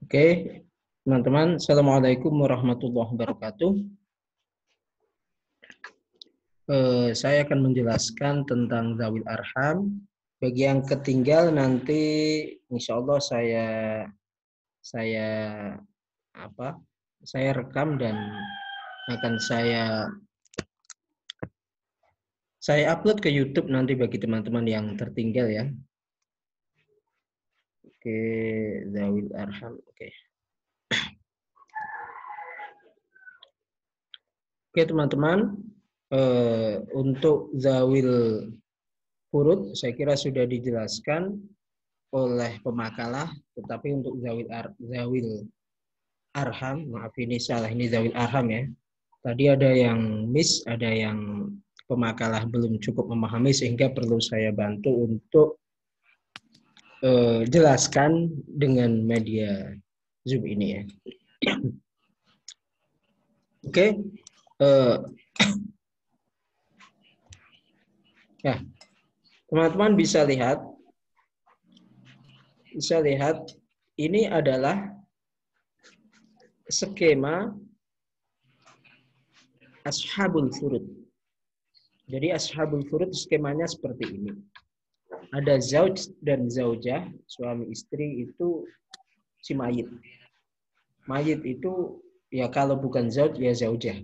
Oke, teman-teman, Assalamualaikum warahmatullahi wabarakatuh. Saya akan menjelaskan tentang Zawil Arham. Bagi yang ketinggal nanti, insya Allah saya saya rekam dan akan saya upload ke YouTube nanti bagi teman-teman yang tertinggal ya. Oke, Zawil Arham. Oke. Oke teman-teman, untuk Zawil Furud saya kira sudah dijelaskan oleh pemakalah, tetapi untuk Zawil Arham, maaf ini salah, ini Zawil Arham ya. Tadi ada yang miss, ada yang pemakalah belum cukup memahami sehingga perlu saya bantu untuk jelaskan dengan media Zoom ini ya. Oke. Ya, teman-teman bisa lihat ini adalah skema Ashabul Furud. Jadi Ashabul Furud skemanya seperti ini. Ada zauj dan zaujah, suami istri itu si mayit. Mayit itu ya kalau bukan zauj ya zaujah.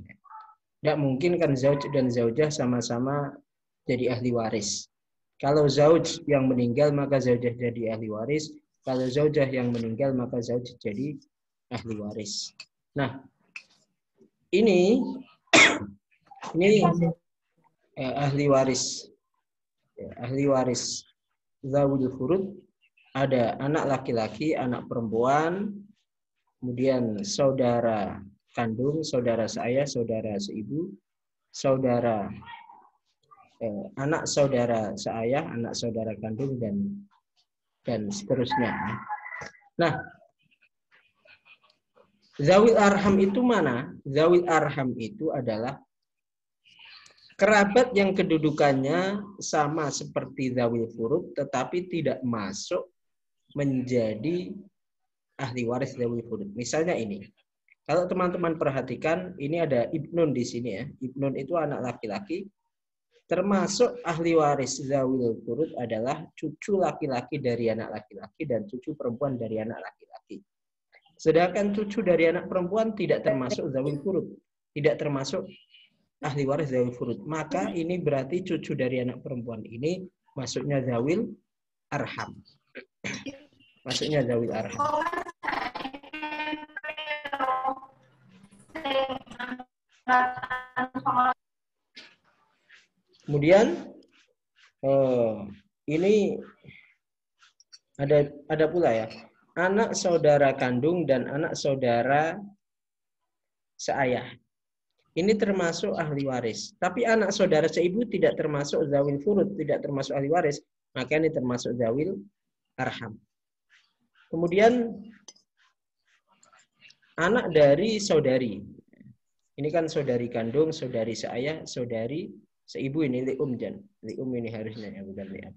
Tidak mungkin kan zauj dan zaujah sama-sama jadi ahli waris. Kalau zauj yang meninggal maka zaujah jadi ahli waris. Kalau zaujah yang meninggal maka zauj jadi ahli waris. Nah, ini ahli waris. Ahli waris Zawil Furud ada anak laki-laki, anak perempuan, kemudian saudara kandung, saudara seayah, saudara seibu, saudara anak saudara seayah, anak saudara kandung dan seterusnya. Nah, Zawil Arham itu mana? Zawil Arham itu adalah kerabat yang kedudukannya sama seperti Zawil Furud tetapi tidak masuk menjadi ahli waris Zawil Furud. Misalnya ini. Kalau teman-teman perhatikan, ini ada Ibnun di sini ya. Ibnun itu anak laki-laki. Termasuk ahli waris Zawil Furud adalah cucu laki-laki dari anak laki-laki dan cucu perempuan dari anak laki-laki. Sedangkan cucu dari anak perempuan tidak termasuk Zawil Furud. Tidak termasuk ahli waris Zawil Furud. Maka ini berarti cucu dari anak perempuan ini masuknya Zawil Arham. Masuknya Zawil Arham. Kemudian ini ada pula ya, anak saudara kandung dan anak saudara seayah. Ini termasuk ahli waris. Tapi anak saudara seibu tidak termasuk Zawil Furud, tidak termasuk ahli waris. Maka ini termasuk Zawil Arham. Kemudian anak dari saudari. Ini kan saudari kandung, saudari seayah, saudari seibu ini li'um jan. Li'um ini harusnya ya, bukan li'ab.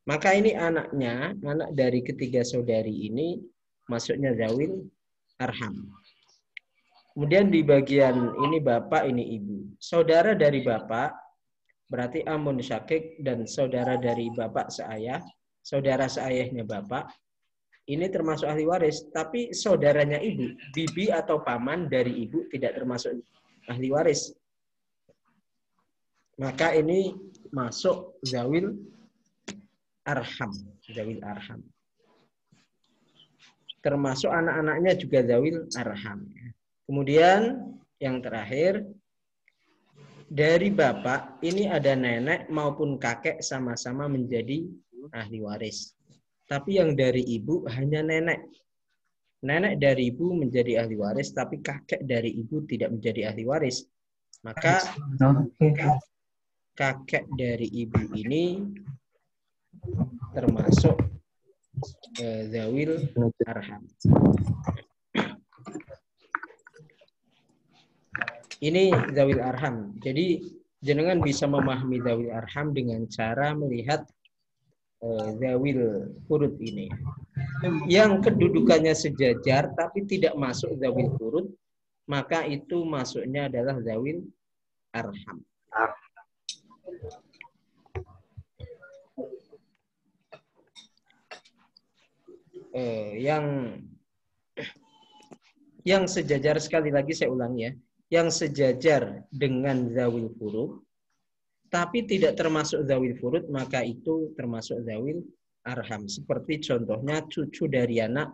Maka ini anaknya, anak dari ketiga saudari ini masuknya Zawil Arham. Kemudian di bagian ini bapak, ini ibu. Saudara dari bapak berarti amun syakik dan saudara dari bapak seayah, saudara seayahnya bapak. Ini termasuk ahli waris, tapi saudaranya ibu, bibi atau paman dari ibu tidak termasuk ahli waris. Maka ini masuk Zawil Arham. Zawil Arham. Termasuk anak-anaknya juga Zawil Arham. Kemudian yang terakhir, dari bapak ini ada nenek maupun kakek sama-sama menjadi ahli waris. Tapi yang dari ibu hanya nenek. Nenek dari ibu menjadi ahli waris, tapi kakek dari ibu tidak menjadi ahli waris. Maka kakek dari ibu ini termasuk Zawil Arham. Ini Zawil Arham. Jadi jenengan bisa memahami Zawil Arham dengan cara melihat zawil furud ini. Yang kedudukannya sejajar tapi tidak masuk zawil furud, maka itu masuknya adalah zawil arham. Yang sejajar, sekali lagi saya ulangi ya, yang sejajar dengan zawil furud tapi tidak termasuk zawil furud, maka itu termasuk zawil arham. Seperti contohnya cucu dari anak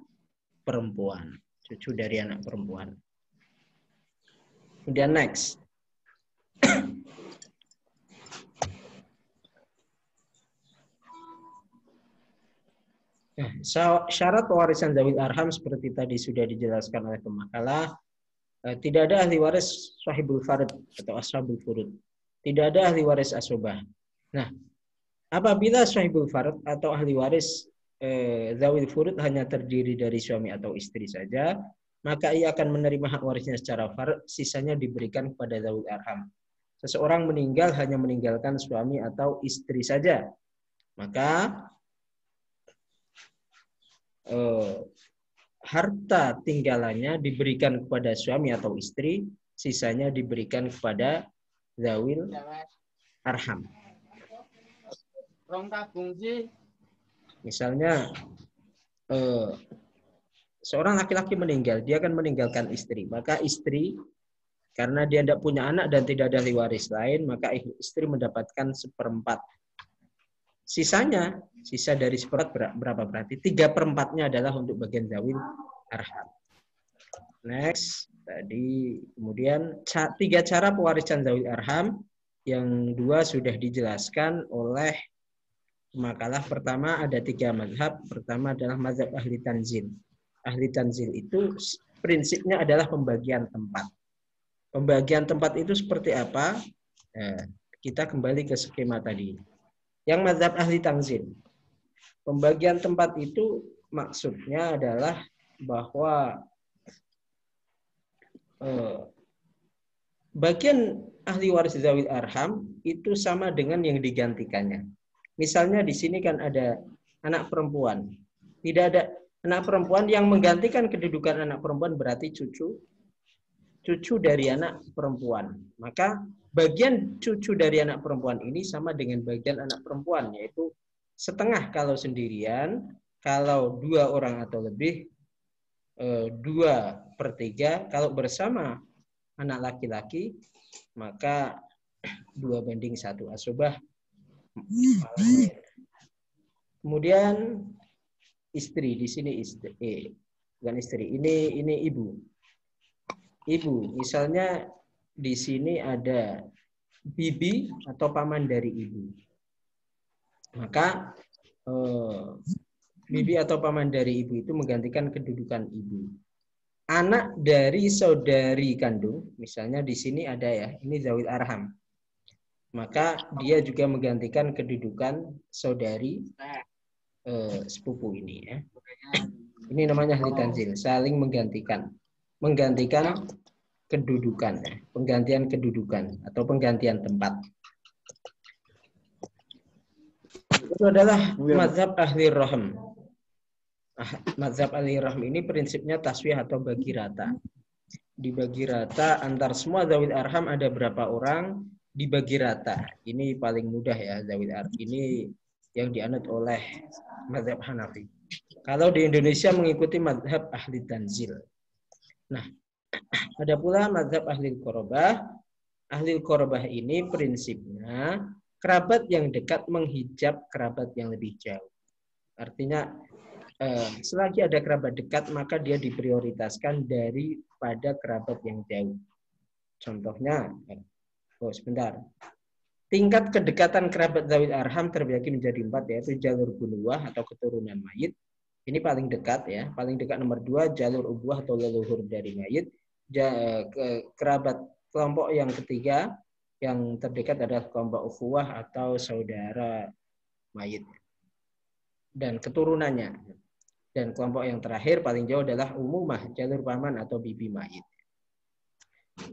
perempuan. Cucu dari anak perempuan. Kemudian next. Nah, syarat pewarisan zawil arham seperti tadi sudah dijelaskan oleh pemakalah. Tidak ada ahli waris sahibul farad atau ashabul furud. Tidak ada ahli waris asobah. Nah, apabila sahibul farad atau ahli waris zawil furud hanya terdiri dari suami atau istri saja, maka ia akan menerima hak warisnya secara farad, sisanya diberikan kepada zawil arham. Seseorang meninggal hanya meninggalkan suami atau istri saja, maka harta tinggalannya diberikan kepada suami atau istri, sisanya diberikan kepada zawil arham. Misalnya seorang laki-laki meninggal, dia akan meninggalkan istri, maka istri, karena dia tidak punya anak dan tidak ada ahli waris lain, maka istri mendapatkan 1/4. Sisanya, sisa dari 1/4 berapa berarti? 3/4-nya adalah untuk bagian zawil arham. Next, tadi kemudian 3 cara pewarisan zawil arham, yang 2 sudah dijelaskan oleh makalah. Pertama ada 3 mazhab. Pertama adalah mazhab ahli tanzil. Ahli tanzil itu prinsipnya adalah pembagian tempat. Pembagian tempat itu seperti apa? Kita kembali ke skema tadi. Yang mazhab ahli tanzil, pembagian tempat itu maksudnya adalah bahwa bagian ahli waris zawil arham itu sama dengan yang digantikannya. Misalnya di sini kan ada anak perempuan. Tidak ada anak perempuan, yang menggantikan kedudukan anak perempuan berarti cucu dari anak perempuan. Maka bagian cucu dari anak perempuan ini sama dengan bagian anak perempuan, yaitu setengah kalau sendirian, kalau 2 orang atau lebih 2/3, kalau bersama anak laki-laki maka 2/1 asobah. Kemudian istri, di sini istri, bukan istri, ini ibu. Ibu, misalnya di sini ada bibi atau paman dari ibu. Maka bibi atau paman dari ibu itu menggantikan kedudukan ibu. Anak dari saudari kandung, misalnya di sini ada ya, ini zawil arham. Maka dia juga menggantikan kedudukan saudari sepupu ini ya. Ini namanya ahli tanzil, saling menggantikan kedudukan, penggantian kedudukan atau penggantian tempat. Itu adalah mazhab ahli rahm. Mazhab ahli rahm ini prinsipnya taswiyah atau bagi rata. Dibagi rata antar semua zawil arham, ada berapa orang, dibagi rata. Ini paling mudah ya, zawil arham ini yang dianut oleh mazhab Hanafi. Kalau di Indonesia mengikuti mazhab ahli tanzil. Nah, ada pula mazhab ahli qorobah. Ahli qorobah ini prinsipnya kerabat yang dekat menghijab kerabat yang lebih jauh. Artinya selagi ada kerabat dekat maka dia diprioritaskan daripada kerabat yang jauh. Contohnya, sebentar. Tingkat kedekatan kerabat zawil arham terbagi menjadi 4, yaitu jalur bunuwah atau keturunan mayit. Ini paling dekat ya. Paling dekat nomor 2 jalur ubuah atau leluhur dari mayit. Kerabat kelompok yang ketiga yang terdekat adalah kelompok ukhuwah atau saudara mayit dan keturunannya. Dan kelompok yang terakhir paling jauh adalah umumah, jalur paman atau bibi mayit.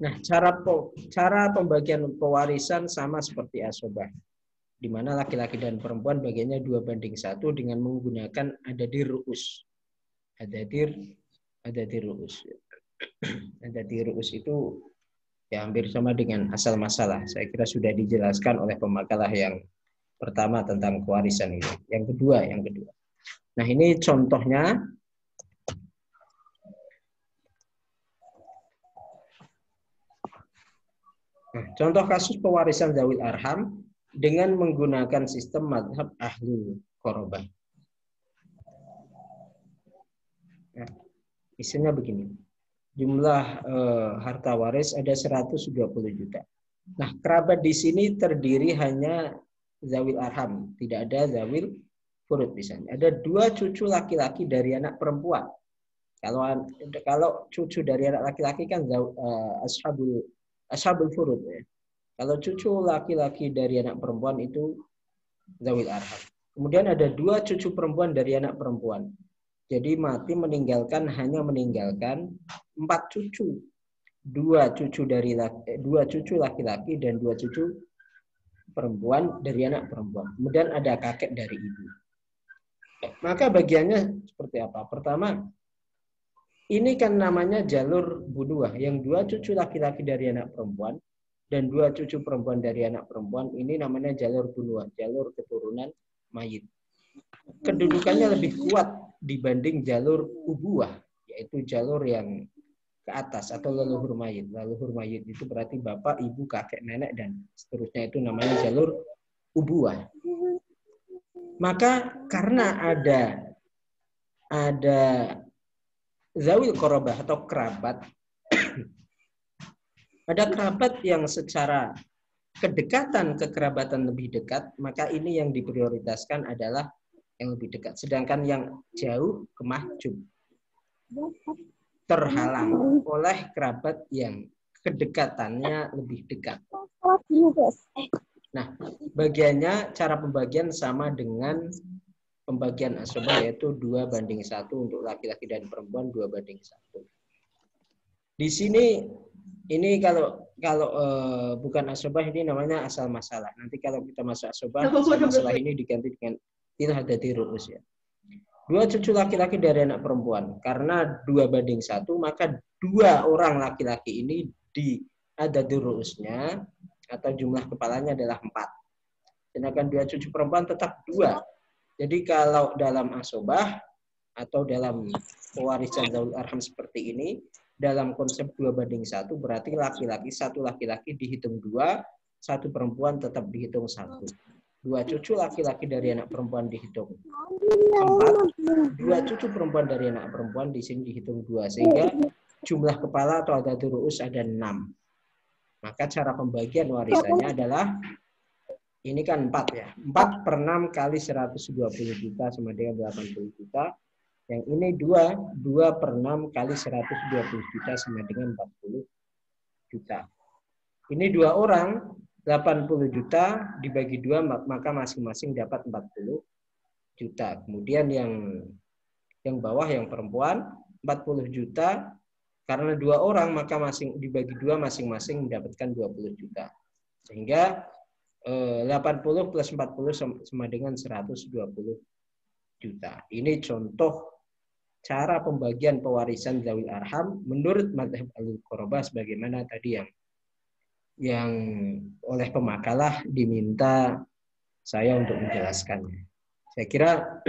Nah, cara pembagian pewarisan sama seperti asobah. di mana laki-laki dan perempuan bagiannya 2:1 dengan menggunakan adadir ru'us. Adadir ru'us. Adadir ru'us itu ya hampir sama dengan asal masalah. Saya kira sudah dijelaskan oleh pemakalah yang pertama tentang pewarisan ini. Yang kedua. Nah, ini contohnya. Nah, contoh kasus pewarisan zawil arham dengan menggunakan sistem madhab ahlul qorobah. Nah, misalnya begini. Jumlah harta waris ada 120 juta. Nah, kerabat di sini terdiri hanya zawil arham, tidak ada zawil furud misalnya. Ada 2 cucu laki-laki dari anak perempuan. Kalau cucu dari anak laki-laki kan ashabul furud ya. Kalau cucu laki-laki dari anak perempuan itu zawil arham. Kemudian ada 2 cucu perempuan dari anak perempuan. Jadi mati hanya meninggalkan 4 cucu. 2 cucu laki-laki dan 2 cucu perempuan dari anak perempuan. Kemudian ada kakek dari ibu. Maka bagiannya seperti apa? Pertama, ini kan namanya jalur bunuah. Yang 2 cucu laki-laki dari anak perempuan dan 2 cucu perempuan dari anak perempuan, ini namanya jalur bunuah, jalur keturunan mayit. Kedudukannya lebih kuat dibanding jalur ubuah, yaitu jalur yang ke atas atau leluhur mayit. Leluhur mayit itu berarti bapak, ibu, kakek, nenek, dan seterusnya, itu namanya jalur ubuah. Maka karena ada zawil qorobah atau kerabat, ada kerabat yang secara kedekatan kekerabatan lebih dekat, maka ini yang diprioritaskan adalah yang lebih dekat. Sedangkan yang jauh kemahjub, terhalang oleh kerabat yang kedekatannya lebih dekat. Nah, bagiannya, cara pembagian sama dengan pembagian asobah, yaitu 2:1 untuk laki-laki dan perempuan 2:1. Di sini ini kalau bukan asobah, ini namanya asal masalah. Nanti kalau kita masuk asobah, asal masalah ini diganti dengan adadir ru'us ya. 2 cucu laki-laki dari anak perempuan. Karena 2:1, maka 2 orang laki-laki ini di adadir ru'usnya atau jumlah kepalanya adalah 4. Sedangkan 2 cucu perempuan tetap 2. Jadi kalau dalam asobah atau dalam pewarisan zawil arham seperti ini, dalam konsep 2:1 berarti satu laki-laki dihitung 2, 1 perempuan tetap dihitung 1. 2 cucu laki-laki dari anak perempuan dihitung 4, 2 cucu perempuan dari anak perempuan di sini dihitung 2, sehingga jumlah kepala atau adadir ru'us ada 6. Maka cara pembagian warisannya adalah ini kan 4 ya. 4/6 kali 120 juta sama dengan 80 juta. Yang ini 2/6 kali 120 juta sama dengan 40 juta. Ini 2 orang, 80 juta dibagi 2, maka masing-masing dapat 40 juta. Kemudian yang bawah, yang perempuan, 40 juta. Karena 2 orang, maka dibagi 2, masing-masing mendapatkan 20 juta. Sehingga 80 plus 40 sama dengan 120 juta. Ini contoh cara pembagian pewarisan zawil arham menurut madhab ahlul qorobah, sebagaimana tadi yang oleh pemakalah diminta saya untuk menjelaskannya. Saya kira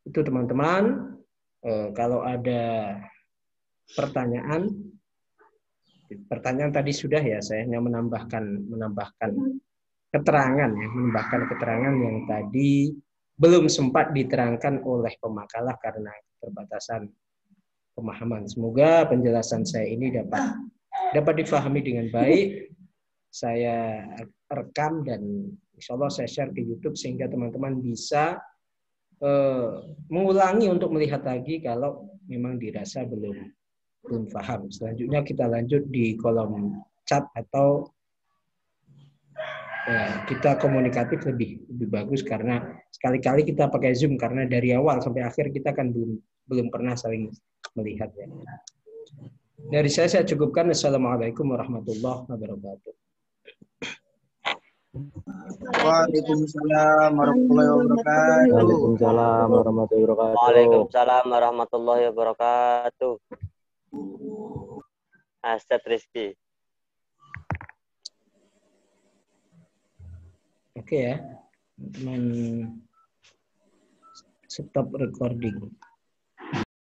itu teman-teman. Kalau ada pertanyaan tadi sudah ya, saya hanya menambahkan keterangan yang tadi belum sempat diterangkan oleh pemakalah karena keterbatasan pemahaman. Semoga penjelasan saya ini dapat difahami dengan baik. Saya rekam dan insya Allah saya share ke YouTube sehingga teman-teman bisa mengulangi untuk melihat lagi kalau memang dirasa belum paham. Selanjutnya kita lanjut di kolom chat atau kita komunikatif lebih bagus, karena sekali-kali kita pakai Zoom karena dari awal sampai akhir kita kan belum pernah saling melihat ya. Dari saya cukupkan. Assalamualaikum warahmatullahi wabarakatuh. Waalaikumsalam warahmatullahi wabarakatuh. Waalaikumsalam warahmatullahi wabarakatuh. Waalaikumsalam warahmatullahi wabarakatuh. Astad Rizky. Oke ya, teman, stop recording.